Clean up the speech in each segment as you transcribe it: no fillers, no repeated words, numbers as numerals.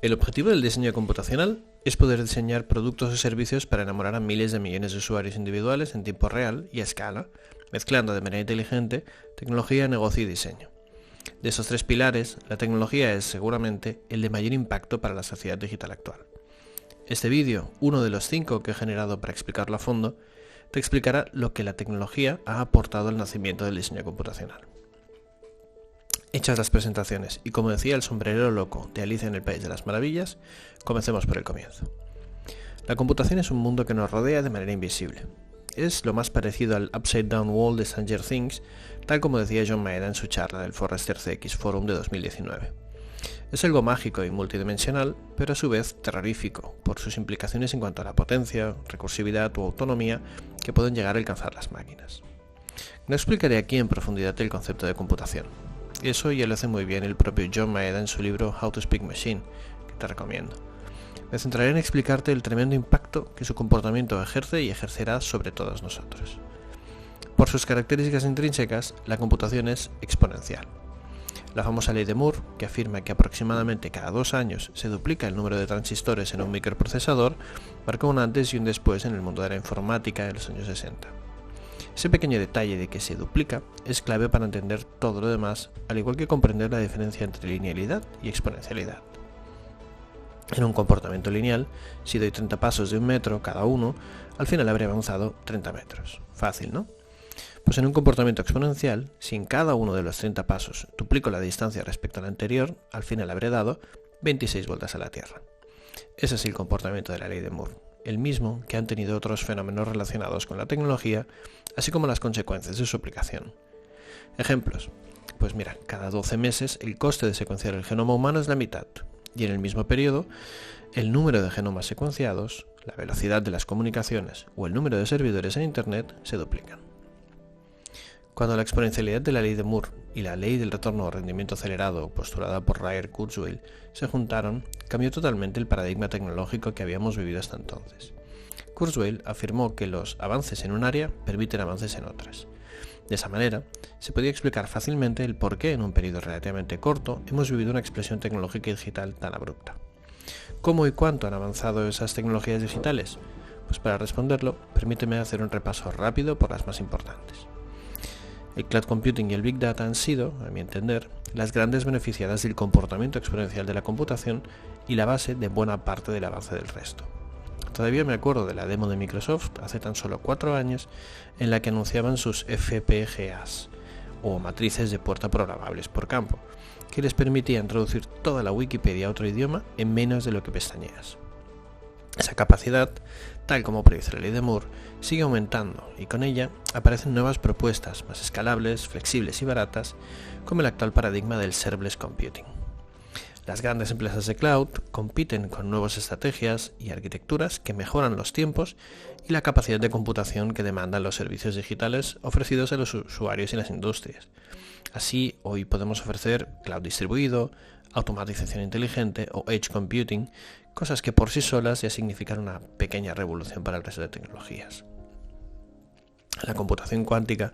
El objetivo del diseño computacional es poder diseñar productos o servicios para enamorar a miles de millones de usuarios individuales en tiempo real y a escala, mezclando de manera inteligente tecnología, negocio y diseño. De esos tres pilares, la tecnología es seguramente el de mayor impacto para la sociedad digital actual. Este vídeo, uno de los 5 que he generado para explicarlo a fondo, te explicará lo que la tecnología ha aportado al nacimiento del diseño computacional. Hechas las presentaciones y como decía el sombrerero loco de Alicia en el País de las Maravillas, comencemos por el comienzo. La computación es un mundo que nos rodea de manera invisible. Es lo más parecido al Upside Down Wall de Stranger Things, tal como decía John Maeda en su charla del Forrester CX Forum de 2019. Es algo mágico y multidimensional, pero a su vez terrorífico, por sus implicaciones en cuanto a la potencia, recursividad o autonomía que pueden llegar a alcanzar las máquinas. No explicaré aquí en profundidad el concepto de computación. Eso ya lo hace muy bien el propio John Maeda en su libro How to Speak Machine, que te recomiendo. Me centraré en explicarte el tremendo impacto que su comportamiento ejerce y ejercerá sobre todos nosotros. Por sus características intrínsecas, la computación es exponencial. La famosa ley de Moore, que afirma que aproximadamente cada 2 años se duplica el número de transistores en un microprocesador, marcó un antes y un después en el mundo de la informática en los años 60. Ese pequeño detalle de que se duplica es clave para entender todo lo demás, al igual que comprender la diferencia entre linealidad y exponencialidad. En un comportamiento lineal, si doy 30 pasos de 1 metro cada uno, al final habré avanzado 30 metros. Fácil, ¿no? Pues en un comportamiento exponencial, si en cada uno de los 30 pasos duplico la distancia respecto al anterior, al final habré dado 26 vueltas a la Tierra. Ese es el comportamiento de la ley de Moore, el mismo que han tenido otros fenómenos relacionados con la tecnología, así como las consecuencias de su aplicación. Ejemplos. Pues mira, cada 12 meses el coste de secuenciar el genoma humano es la mitad, y en el mismo periodo, el número de genomas secuenciados, la velocidad de las comunicaciones o el número de servidores en Internet se duplican. Cuando la exponencialidad de la ley de Moore y la ley del retorno o rendimiento acelerado postulada por Ray Kurzweil se juntaron, cambió totalmente el paradigma tecnológico que habíamos vivido hasta entonces. Kurzweil afirmó que los avances en un área permiten avances en otras. De esa manera, se podía explicar fácilmente el por qué en un periodo relativamente corto hemos vivido una explosión tecnológica y digital tan abrupta. ¿Cómo y cuánto han avanzado esas tecnologías digitales? Pues para responderlo, permíteme hacer un repaso rápido por las más importantes. El cloud computing y el big data han sido, a mi entender, las grandes beneficiadas del comportamiento exponencial de la computación y la base de buena parte del avance del resto. Todavía me acuerdo de la demo de Microsoft hace tan solo 4 años en la que anunciaban sus FPGAs, o matrices de puerta programables por campo, que les permitían traducir toda la Wikipedia a otro idioma en menos de lo que pestañeas. Esa capacidad, tal como predice la ley de Moore, sigue aumentando y con ella aparecen nuevas propuestas más escalables, flexibles y baratas, como el actual paradigma del serverless computing. Las grandes empresas de cloud compiten con nuevas estrategias y arquitecturas que mejoran los tiempos y la capacidad de computación que demandan los servicios digitales ofrecidos a los usuarios y las industrias. Así, hoy podemos ofrecer cloud distribuido, automatización inteligente o edge computing, cosas que por sí solas ya significan una pequeña revolución para el resto de tecnologías. La computación cuántica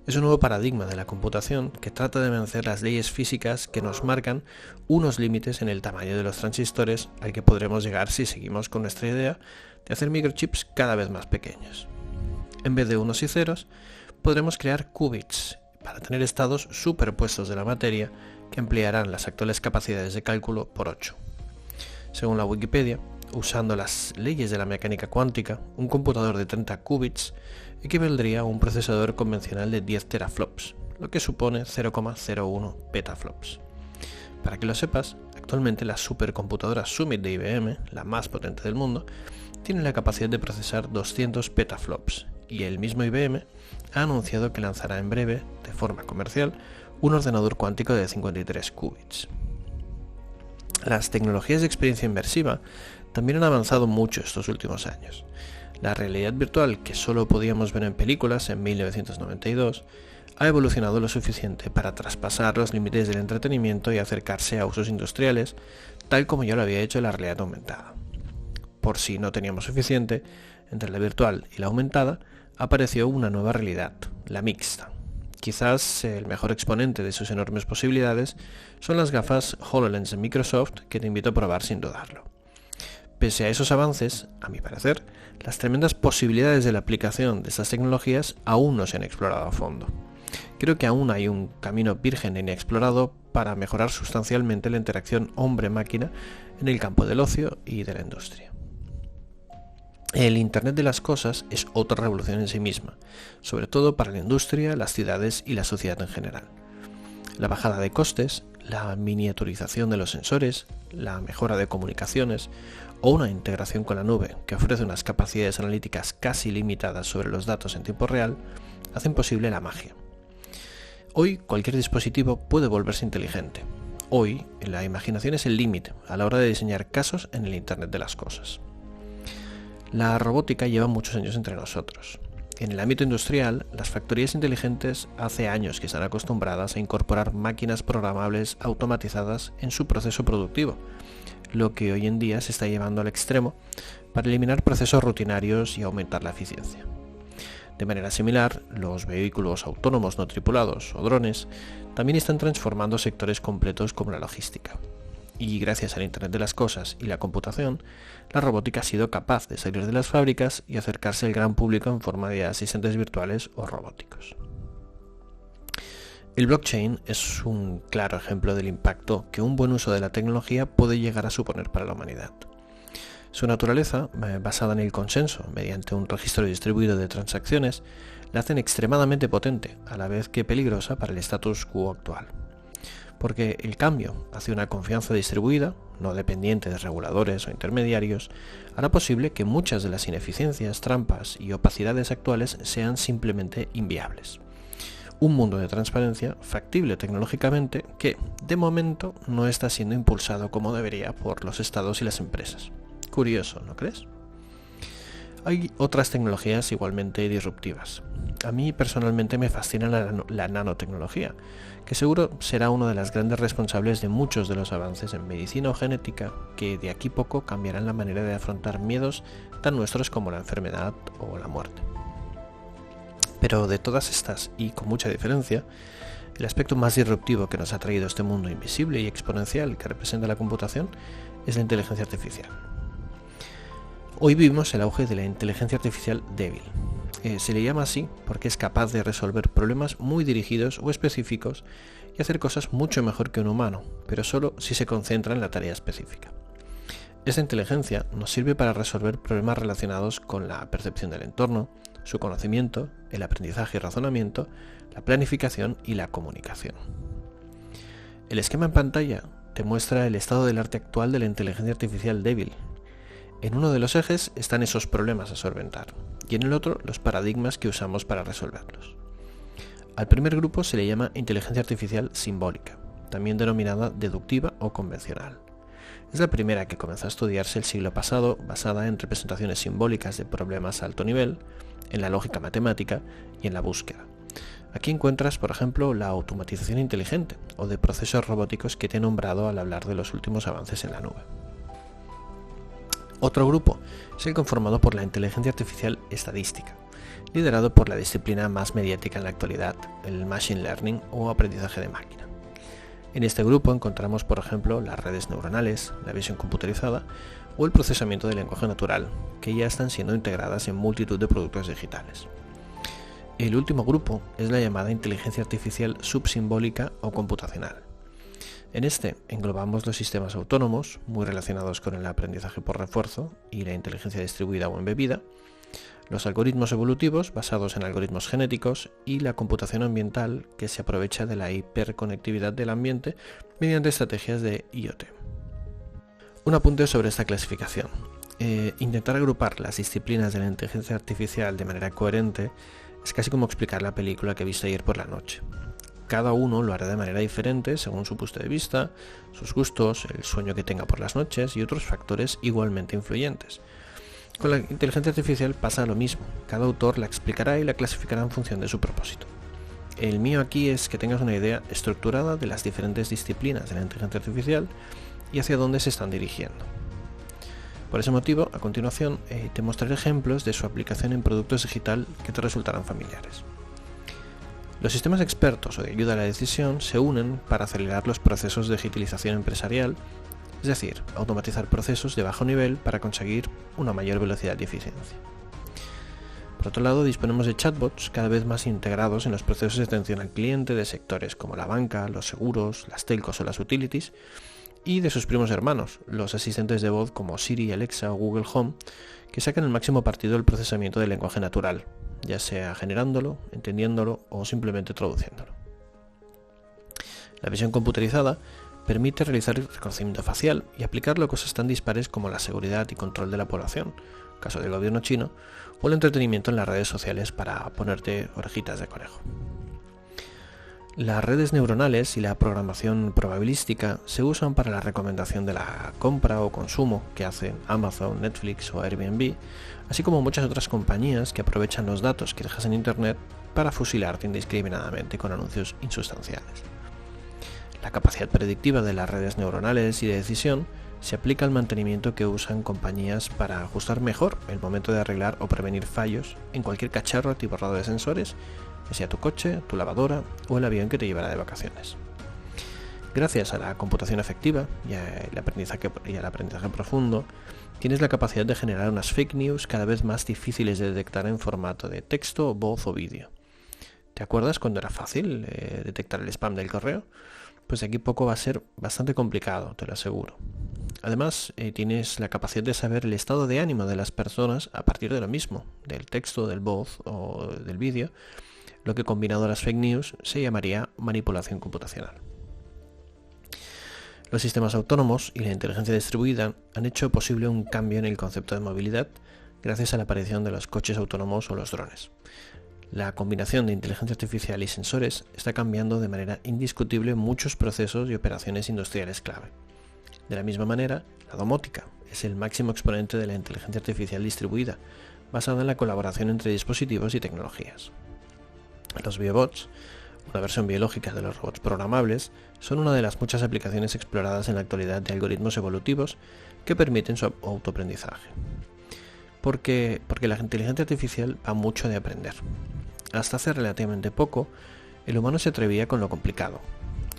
es un nuevo paradigma de la computación que trata de vencer las leyes físicas que nos marcan unos límites en el tamaño de los transistores al que podremos llegar si seguimos con nuestra idea de hacer microchips cada vez más pequeños. En vez de unos y ceros, podremos crear qubits para tener estados superpuestos de la materia que ampliarán las actuales capacidades de cálculo por 8. Según la Wikipedia, usando las leyes de la mecánica cuántica, un computador de 30 qubits equivaldría a un procesador convencional de 10 teraflops, lo que supone 0,01 petaflops. Para que lo sepas, actualmente la supercomputadora Summit de IBM, la más potente del mundo, tiene la capacidad de procesar 200 petaflops, y el mismo IBM ha anunciado que lanzará en breve, de forma comercial, un ordenador cuántico de 53 qubits. Las tecnologías de experiencia inmersiva también han avanzado mucho estos últimos años. La realidad virtual, que solo podíamos ver en películas en 1992, ha evolucionado lo suficiente para traspasar los límites del entretenimiento y acercarse a usos industriales, tal como ya lo había hecho la realidad aumentada. Por si no teníamos suficiente, entre la virtual y la aumentada, apareció una nueva realidad, la mixta, Quizás el mejor exponente de sus enormes posibilidades son las gafas HoloLens de Microsoft, que te invito a probar sin dudarlo. Pese a esos avances, a mi parecer, las tremendas posibilidades de la aplicación de estas tecnologías aún no se han explorado a fondo. Creo que aún hay un camino virgen e inexplorado para mejorar sustancialmente la interacción hombre-máquina en el campo del ocio y de la industria. El Internet de las cosas es otra revolución en sí misma, sobre todo para la industria, las ciudades y la sociedad en general. La bajada de costes, la miniaturización de los sensores, la mejora de comunicaciones o una integración con la nube que ofrece unas capacidades analíticas casi limitadas sobre los datos en tiempo real hacen posible la magia. Hoy cualquier dispositivo puede volverse inteligente. Hoy la imaginación es el límite a la hora de diseñar casos en el Internet de las cosas. La robótica lleva muchos años entre nosotros. En el ámbito industrial, las factorías inteligentes hace años que están acostumbradas a incorporar máquinas programables automatizadas en su proceso productivo, lo que hoy en día se está llevando al extremo para eliminar procesos rutinarios y aumentar la eficiencia. De manera similar, los vehículos autónomos no tripulados o drones también están transformando sectores completos como la logística. Y gracias al Internet de las cosas y la computación, la robótica ha sido capaz de salir de las fábricas y acercarse al gran público en forma de asistentes virtuales o robóticos. El blockchain es un claro ejemplo del impacto que un buen uso de la tecnología puede llegar a suponer para la humanidad. Su naturaleza, basada en el consenso mediante un registro distribuido de transacciones, la hacen extremadamente potente, a la vez que peligrosa para el status quo actual. Porque el cambio hacia una confianza distribuida, no dependiente de reguladores o intermediarios, hará posible que muchas de las ineficiencias, trampas y opacidades actuales sean simplemente inviables. Un mundo de transparencia factible tecnológicamente que, de momento, no está siendo impulsado como debería por los estados y las empresas. Curioso, ¿no crees? Hay otras tecnologías igualmente disruptivas. A mí personalmente me fascina la nanotecnología, que seguro será una de las grandes responsables de muchos de los avances en medicina o genética que de aquí poco cambiarán la manera de afrontar miedos tan nuestros como la enfermedad o la muerte. Pero de todas estas, y con mucha diferencia, el aspecto más disruptivo que nos ha traído este mundo invisible y exponencial que representa la computación es la inteligencia artificial. Hoy vivimos el auge de la inteligencia artificial débil. Se le llama así porque es capaz de resolver problemas muy dirigidos o específicos y hacer cosas mucho mejor que un humano, pero solo si se concentra en la tarea específica. Esta inteligencia nos sirve para resolver problemas relacionados con la percepción del entorno, su conocimiento, el aprendizaje y razonamiento, la planificación y la comunicación. El esquema en pantalla te muestra el estado del arte actual de la inteligencia artificial débil. En uno de los ejes están esos problemas a solventar, y en el otro los paradigmas que usamos para resolverlos. Al primer grupo se le llama inteligencia artificial simbólica, también denominada deductiva o convencional. Es la primera que comenzó a estudiarse el siglo pasado, basada en representaciones simbólicas de problemas a alto nivel, en la lógica matemática y en la búsqueda. Aquí encuentras, por ejemplo, la automatización inteligente o de procesos robóticos que te he nombrado al hablar de los últimos avances en la nube. Otro grupo es el conformado por la inteligencia artificial estadística, liderado por la disciplina más mediática en la actualidad, el Machine Learning o aprendizaje de máquina. En este grupo encontramos, por ejemplo, las redes neuronales, la visión computerizada o el procesamiento del lenguaje natural, que ya están siendo integradas en multitud de productos digitales. El último grupo es la llamada inteligencia artificial subsimbólica o computacional. En este englobamos los sistemas autónomos, muy relacionados con el aprendizaje por refuerzo y la inteligencia distribuida o embebida, los algoritmos evolutivos basados en algoritmos genéticos y la computación ambiental que se aprovecha de la hiperconectividad del ambiente mediante estrategias de IoT. Un apunte sobre esta clasificación. Intentar agrupar las disciplinas de la inteligencia artificial de manera coherente es casi como explicar la película que viste ayer por la noche. Cada uno lo hará de manera diferente según su punto de vista, sus gustos, el sueño que tenga por las noches y otros factores igualmente influyentes. Con la inteligencia artificial pasa lo mismo, cada autor la explicará y la clasificará en función de su propósito. El mío aquí es que tengas una idea estructurada de las diferentes disciplinas de la inteligencia artificial y hacia dónde se están dirigiendo. Por ese motivo, a continuación, te mostraré ejemplos de su aplicación en productos digital que te resultarán familiares. Los sistemas expertos o de ayuda a la decisión se unen para acelerar los procesos de digitalización empresarial, es decir, automatizar procesos de bajo nivel para conseguir una mayor velocidad y eficiencia. Por otro lado, disponemos de chatbots cada vez más integrados en los procesos de atención al cliente de sectores como la banca, los seguros, las telcos o las utilities, y de sus primos hermanos, los asistentes de voz como Siri, Alexa o Google Home, que sacan el máximo partido del procesamiento del lenguaje natural, ya sea generándolo, entendiéndolo o simplemente traduciéndolo. La visión computerizada permite realizar el reconocimiento facial y aplicarlo a cosas tan dispares como la seguridad y control de la población, caso del gobierno chino, o el entretenimiento en las redes sociales para ponerte orejitas de conejo. Las redes neuronales y la programación probabilística se usan para la recomendación de la compra o consumo que hacen Amazon, Netflix o Airbnb, así como muchas otras compañías que aprovechan los datos que dejas en Internet para fusilarte indiscriminadamente con anuncios insustanciales. La capacidad predictiva de las redes neuronales y de decisión se aplica al mantenimiento que usan compañías para ajustar mejor el momento de arreglar o prevenir fallos en cualquier cacharro atiborrado de sensores, ya sea tu coche, tu lavadora o el avión que te llevará de vacaciones. Gracias a la computación efectiva y al aprendizaje profundo, tienes la capacidad de generar unas fake news cada vez más difíciles de detectar en formato de texto, voz o vídeo. ¿Te acuerdas cuando era fácil detectar el spam del correo? Pues de aquí a poco va a ser bastante complicado, te lo aseguro. Además, tienes la capacidad de saber el estado de ánimo de las personas a partir de lo mismo, del texto, del voz o del vídeo, lo que combinado a las fake news se llamaría manipulación computacional. Los sistemas autónomos y la inteligencia distribuida han hecho posible un cambio en el concepto de movilidad gracias a la aparición de los coches autónomos o los drones. La combinación de inteligencia artificial y sensores está cambiando de manera indiscutible muchos procesos y operaciones industriales clave. De la misma manera, la domótica es el máximo exponente de la inteligencia artificial distribuida, basada en la colaboración entre dispositivos y tecnologías. Los biobots, una versión biológica de los robots programables, son una de las muchas aplicaciones exploradas en la actualidad de algoritmos evolutivos que permiten su autoaprendizaje. Porque la inteligencia artificial va mucho de aprender. Hasta hace relativamente poco, el humano se atrevía con lo complicado.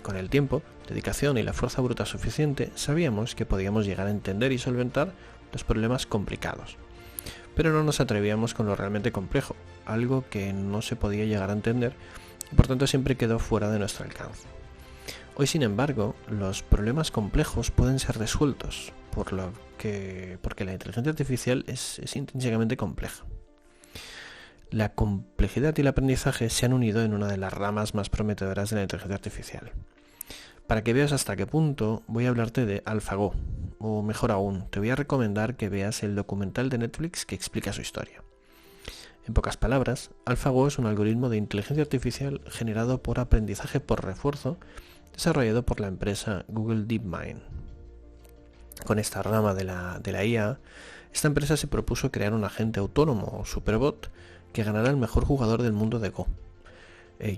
Con el tiempo, dedicación y la fuerza bruta suficiente, sabíamos que podíamos llegar a entender y solventar los problemas complicados. Pero no nos atrevíamos con lo realmente complejo, algo que no se podía llegar a entender y por tanto siempre quedó fuera de nuestro alcance. Hoy, sin embargo, los problemas complejos pueden ser resueltos, porque la inteligencia artificial es intrínsecamente compleja. La complejidad y el aprendizaje se han unido en una de las ramas más prometedoras de la inteligencia artificial. Para que veas hasta qué punto, voy a hablarte de AlphaGo, o mejor aún, te voy a recomendar que veas el documental de Netflix que explica su historia. En pocas palabras, AlphaGo es un algoritmo de inteligencia artificial generado por aprendizaje por refuerzo, desarrollado por la empresa Google DeepMind. Con esta rama de la IA, esta empresa se propuso crear un agente autónomo o superbot que ganara el mejor jugador del mundo de Go.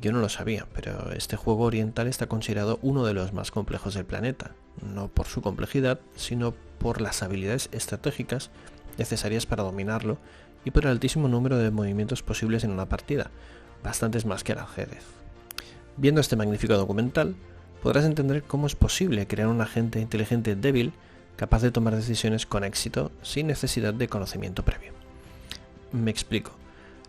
Yo no lo sabía, pero este juego oriental está considerado uno de los más complejos del planeta, no por su complejidad, sino por las habilidades estratégicas necesarias para dominarlo y por el altísimo número de movimientos posibles en una partida, bastantes más que al ajedrez. Viendo este magnífico documental, podrás entender cómo es posible crear un agente inteligente débil capaz de tomar decisiones con éxito sin necesidad de conocimiento previo. Me explico.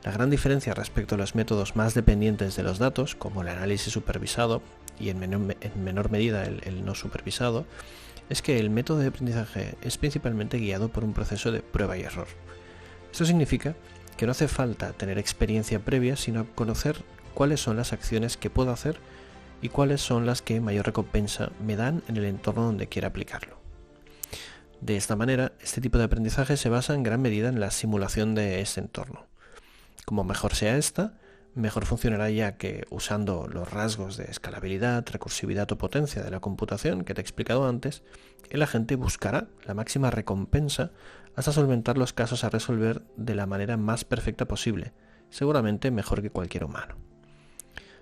La gran diferencia respecto a los métodos más dependientes de los datos, como el análisis supervisado y en menor medida el no supervisado, es que el método de aprendizaje es principalmente guiado por un proceso de prueba y error. Esto significa que no hace falta tener experiencia previa, sino conocer cuáles son las acciones que puedo hacer y cuáles son las que mayor recompensa me dan en el entorno donde quiera aplicarlo. De esta manera, este tipo de aprendizaje se basa en gran medida en la simulación de ese entorno. Como mejor sea esta, mejor funcionará, ya que usando los rasgos de escalabilidad, recursividad o potencia de la computación que te he explicado antes, el agente buscará la máxima recompensa hasta solventar los casos a resolver de la manera más perfecta posible, seguramente mejor que cualquier humano.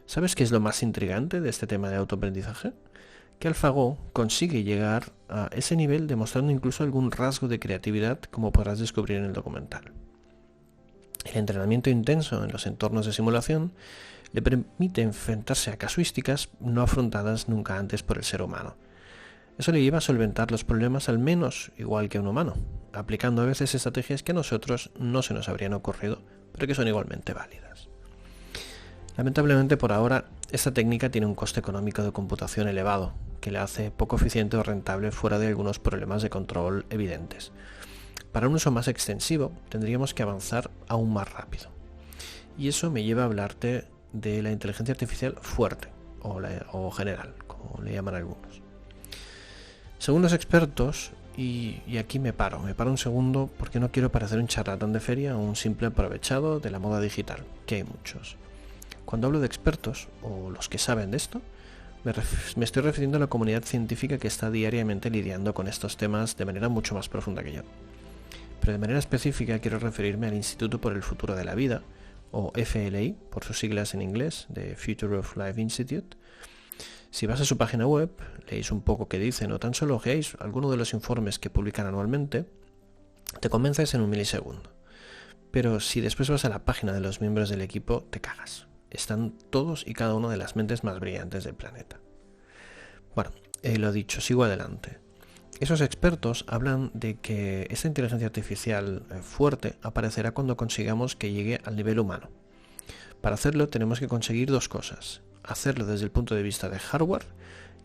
¿Sabes qué es lo más intrigante de este tema de autoaprendizaje? Que AlphaGo consigue llegar a ese nivel demostrando incluso algún rasgo de creatividad, como podrás descubrir en el documental. El entrenamiento intenso en los entornos de simulación le permite enfrentarse a casuísticas no afrontadas nunca antes por el ser humano. Eso le lleva a solventar los problemas al menos igual que un humano, aplicando a veces estrategias que a nosotros no se nos habrían ocurrido, pero que son igualmente válidas. Lamentablemente por ahora, esta técnica tiene un coste económico de computación elevado, que la hace poco eficiente o rentable fuera de algunos problemas de control evidentes. Para un uso más extensivo, tendríamos que avanzar aún más rápido. Y eso me lleva a hablarte de la inteligencia artificial fuerte, o general, como le llaman algunos. Según los expertos, y aquí me paro un segundo porque no quiero parecer un charlatán de feria o un simple aprovechado de la moda digital, que hay muchos. Cuando hablo de expertos, o los que saben de esto, me estoy refiriendo a la comunidad científica que está diariamente lidiando con estos temas de manera mucho más profunda que yo. Pero de manera específica quiero referirme al Instituto por el Futuro de la Vida, o FLI, por sus siglas en inglés, de Future of Life Institute. Si vas a su página web, leéis un poco qué dicen o tan solo ojeáis alguno de los informes que publican anualmente, te convences en un milisegundo. Pero si después vas a la página de los miembros del equipo, te cagas. Están todos y cada una de las mentes más brillantes del planeta. Bueno, lo dicho, sigo adelante. Esos expertos hablan de que esta inteligencia artificial fuerte aparecerá cuando consigamos que llegue al nivel humano. Para hacerlo tenemos que conseguir dos cosas: hacerlo desde el punto de vista de hardware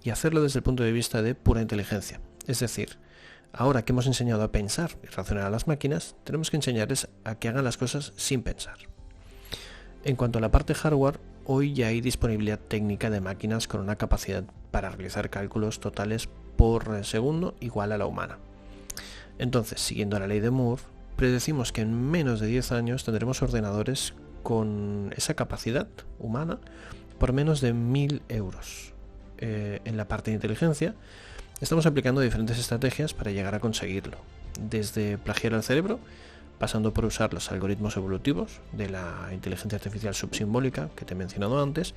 y hacerlo desde el punto de vista de pura inteligencia. Es decir, ahora que hemos enseñado a pensar y razonar a las máquinas, tenemos que enseñarles a que hagan las cosas sin pensar. En cuanto a la parte hardware, hoy ya hay disponibilidad técnica de máquinas con una capacidad para realizar cálculos totales por segundo igual a la humana. Entonces, siguiendo la ley de Moore, predecimos que en menos de 10 años tendremos ordenadores con esa capacidad humana por menos de 1.000 euros. En la parte de inteligencia, estamos aplicando diferentes estrategias para llegar a conseguirlo, desde plagiar al cerebro, pasando por usar los algoritmos evolutivos de la inteligencia artificial subsimbólica que te he mencionado antes,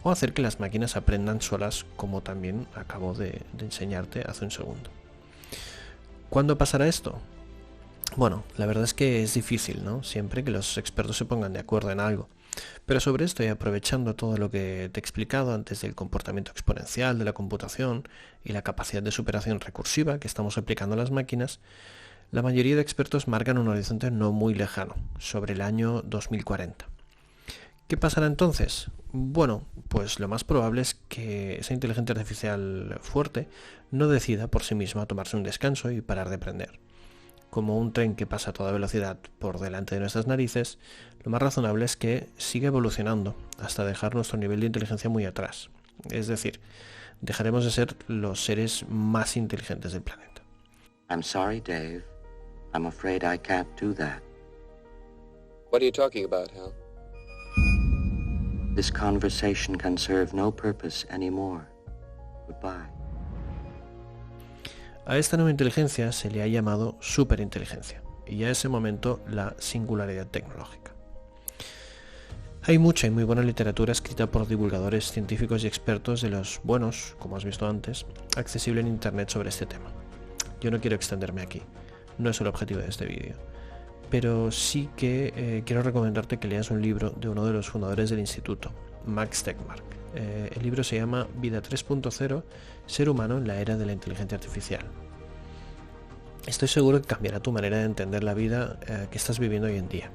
o hacer que las máquinas aprendan solas, como también acabo de enseñarte hace un segundo. ¿Cuándo pasará esto? Bueno, la verdad es que es difícil, ¿no? Siempre que los expertos se pongan de acuerdo en algo. Pero sobre esto, y aprovechando todo lo que te he explicado antes del comportamiento exponencial de la computación y la capacidad de superación recursiva que estamos aplicando a las máquinas, la mayoría de expertos marcan un horizonte no muy lejano, sobre el año 2040. ¿Qué pasará entonces? Bueno, pues lo más probable es que esa inteligencia artificial fuerte no decida por sí misma tomarse un descanso y parar de aprender. Como un tren que pasa a toda velocidad por delante de nuestras narices, lo más razonable es que siga evolucionando hasta dejar nuestro nivel de inteligencia muy atrás. Es decir, dejaremos de ser los seres más inteligentes del planeta. I'm sorry, Dave. I'm afraid I can't do that. What are you talking about, Hal? This conversation can serve no purpose anymore. Goodbye. A esta nueva inteligencia se le ha llamado superinteligencia, y a ese momento la singularidad tecnológica. Hay mucha y muy buena literatura escrita por divulgadores científicos y expertos de los buenos, como has visto antes, accesible en internet sobre este tema. Yo no quiero extenderme aquí, no es el objetivo de este vídeo, pero sí que quiero recomendarte que leas un libro de uno de los fundadores del instituto, Max Tegmark. El libro se llama Vida 3.0, Ser humano en la era de la inteligencia artificial. Estoy seguro que cambiará tu manera de entender la vida que estás viviendo hoy en día.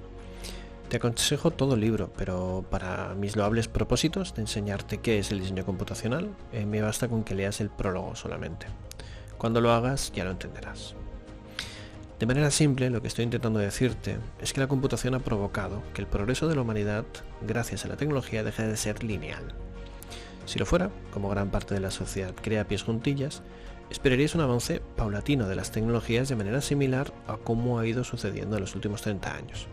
Te aconsejo todo el libro, pero para mis loables propósitos de enseñarte qué es el diseño computacional, me basta con que leas el prólogo solamente. Cuando lo hagas ya lo entenderás. De manera simple, lo que estoy intentando decirte es que la computación ha provocado que el progreso de la humanidad, gracias a la tecnología, deje de ser lineal. Si lo fuera, como gran parte de la sociedad crea a pies juntillas, esperaríais un avance paulatino de las tecnologías de manera similar a cómo ha ido sucediendo en los últimos 30 años.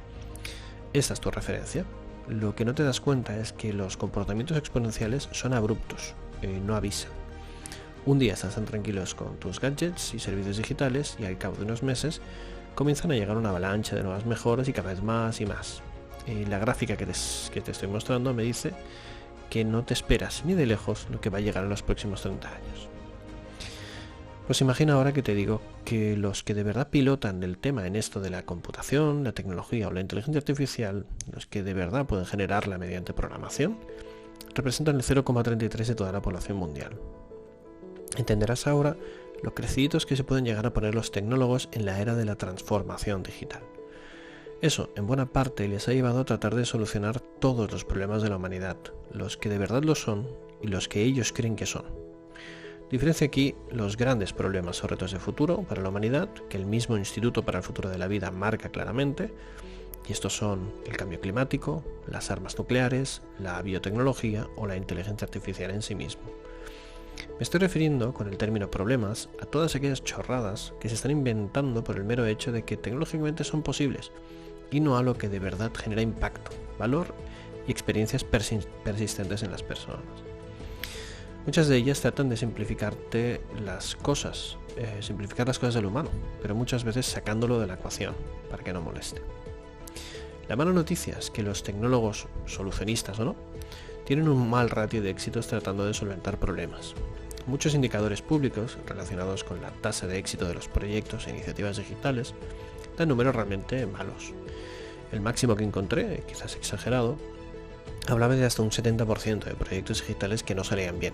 Esta es tu referencia. Lo que no te das cuenta es que los comportamientos exponenciales son abruptos, no avisan. Un día estás tan tranquilos con tus gadgets y servicios digitales y al cabo de unos meses comienzan a llegar una avalancha de nuevas mejoras y cada vez más y más. La gráfica que te estoy mostrando me dice que no te esperas ni de lejos lo que va a llegar en los próximos 30 años. Pues imagina ahora que te digo que los que de verdad pilotan el tema en esto de la computación, la tecnología o la inteligencia artificial, los que de verdad pueden generarla mediante programación, representan el 0,33 de toda la población mundial. Entenderás ahora lo crecidos que se pueden llegar a poner los tecnólogos en la era de la transformación digital. Eso, en buena parte, les ha llevado a tratar de solucionar todos los problemas de la humanidad, los que de verdad lo son y los que ellos creen que son. Diferencia aquí los grandes problemas o retos de futuro para la humanidad, que el mismo Instituto para el Futuro de la Vida marca claramente, y estos son el cambio climático, las armas nucleares, la biotecnología o la inteligencia artificial en sí mismo. Me estoy refiriendo, con el término problemas, a todas aquellas chorradas que se están inventando por el mero hecho de que tecnológicamente son posibles, y no a lo que de verdad genera impacto, valor y experiencias persistentes en las personas. Muchas de ellas tratan de simplificar las cosas del humano, pero muchas veces sacándolo de la ecuación, para que no moleste. La mala noticia es que los tecnólogos, solucionistas o no, tienen un mal ratio de éxitos tratando de solventar problemas. Muchos indicadores públicos relacionados con la tasa de éxito de los proyectos e iniciativas digitales dan números realmente malos. El máximo que encontré, quizás exagerado, hablaba de hasta un 70% de proyectos digitales que no salían bien,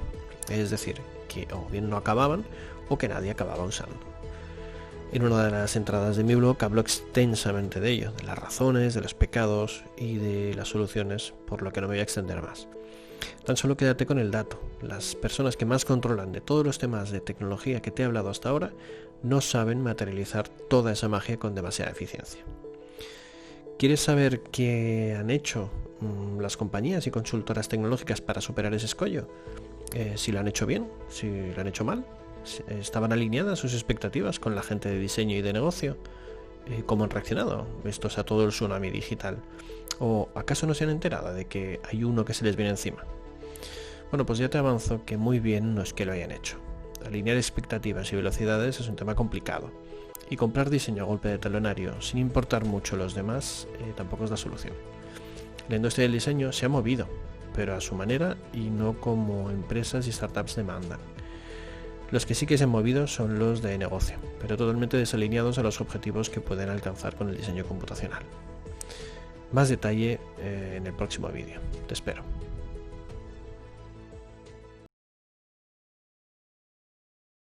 es decir, que o bien no acababan o que nadie acababa usando. En una de las entradas de mi blog hablo extensamente de ello, de las razones, de los pecados y de las soluciones, por lo que no me voy a extender más. Tan solo quédate con el dato: las personas que más controlan de todos los temas de tecnología que te he hablado hasta ahora no saben materializar toda esa magia con demasiada eficiencia. ¿Quieres saber qué han hecho las compañías y consultoras tecnológicas para superar ese escollo? Si lo han hecho bien, si lo han hecho mal, ¿estaban alineadas sus expectativas con la gente de diseño y de negocio? ¿Cómo han reaccionado estos a todo el tsunami digital? ¿O acaso no se han enterado de que hay uno que se les viene encima? Bueno, pues ya te avanzo que muy bien no es que lo hayan hecho. Alinear expectativas y velocidades es un tema complicado, y comprar diseño a golpe de talonario sin importar mucho los demás tampoco es la solución. La industria del diseño se ha movido, pero a su manera y no como empresas y startups demandan. Los que sí que se han movido son los de negocio, pero totalmente desalineados a los objetivos que pueden alcanzar con el diseño computacional. Más detalle en el próximo vídeo. Te espero.